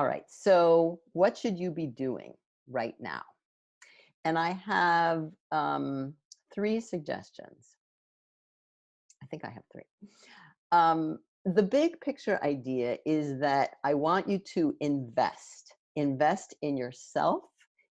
All right. So, what should you be doing right now? And I have three suggestions. I think I have three. The big picture idea is that I want you to invest in yourself,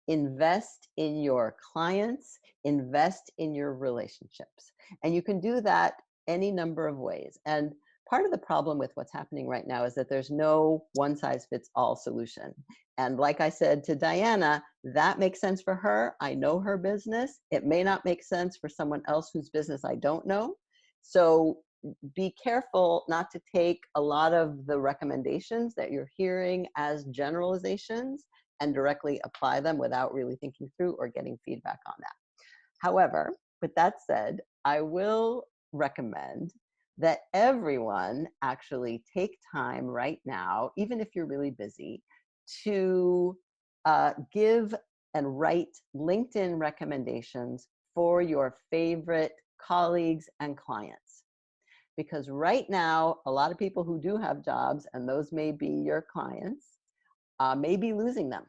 invest in your clients, invest in your relationships. And you can do that any number of ways. And part of the problem with what's happening right now is that there's no one size fits all solution. And like I said to Diana, that makes sense for her. I know her business. It may not make sense for someone else whose business I don't know. So be careful not to take a lot of the recommendations that you're hearing as generalizations and directly apply them without really thinking through or getting feedback on that. However, with that said, I will recommend that everyone actually take time right now, even if you're really busy, to give and write LinkedIn recommendations for your favorite colleagues and clients. Because right now, a lot of people who do have jobs, and those may be your clients, may be losing them,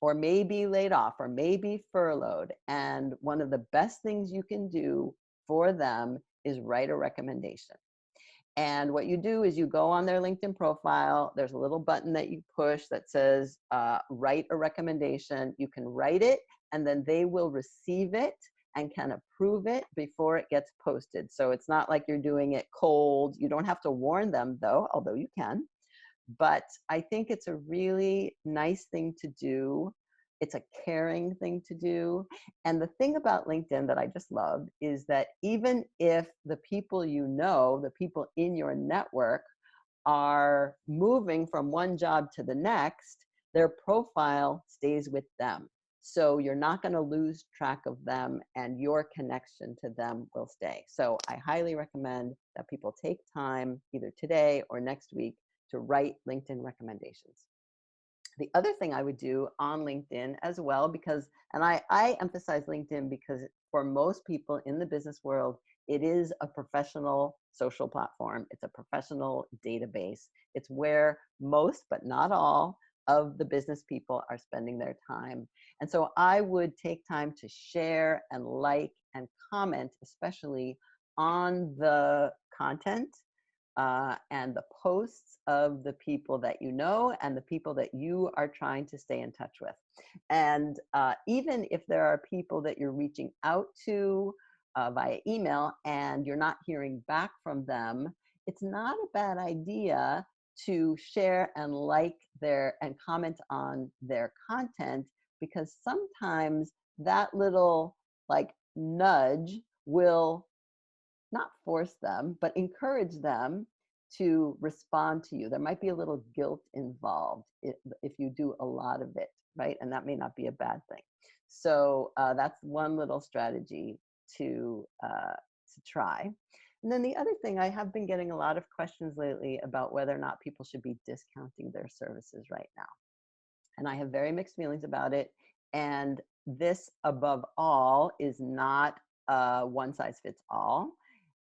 or may be laid off, or may be furloughed. And one of the best things you can do for them is write a recommendation. And what you do is you go on their LinkedIn profile. There's a little button that you push that says, write a recommendation. You can write it, and then they will receive it and can approve it before it gets posted. So it's not like you're doing it cold. You don't have to warn them, though, although you can. But I think it's a really nice thing to do. It's a caring thing to do. And the thing about LinkedIn that I just loved is that even if the people you know, the people in your network, are moving from one job to the next, their profile stays with them. So you're not going to lose track of them, and your connection to them will stay. So I highly recommend that people take time either today or next week to write LinkedIn recommendations. The other thing I would do on LinkedIn as well, because, and I emphasize LinkedIn because for most people in the business world, it is a professional social platform. It's a professional database. It's where most, but not all, of the business people are spending their time. And so I would take time to share and like and comment, especially on the content and the posts of the people that you know and the people that you are trying to stay in touch with. And even if there are people that you're reaching out to via email and you're not hearing back from them, it's not a bad idea to share and like their and comment on their content, because sometimes that little like nudge will not force them, but encourage them to respond to you. There might be a little guilt involved if you do a lot of it, right? And that may not be a bad thing. So that's one little strategy to try. And then the other thing, I have been getting a lot of questions lately about whether or not people should be discounting their services right now. And I have very mixed feelings about it. And this, above all, is not one size fits all.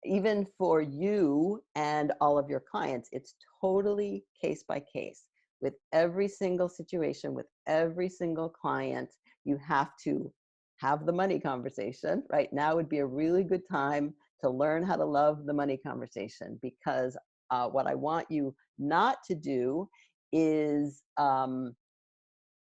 Even for you and all of your clients, it's totally case by case. With every single situation, with every single client, you have to have the money conversation. Right now would be a really good time to learn how to love the money conversation, because what I want you not to do is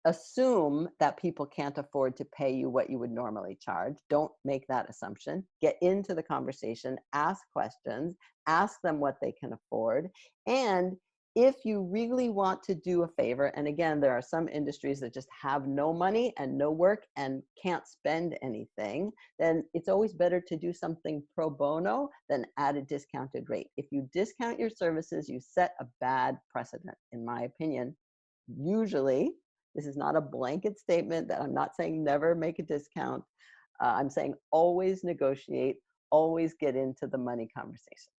assume that people can't afford to pay you what you would normally charge. Don't make that assumption. Get into the conversation, ask questions, ask them what they can afford. And if you really want to do a favor, and again, there are some industries that just have no money and no work and can't spend anything, then it's always better to do something pro bono than at a discounted rate. If you discount your services, you set a bad precedent, in my opinion. Usually, this is not a blanket statement that I'm not saying never make a discount. I'm saying always negotiate, always get into the money conversation.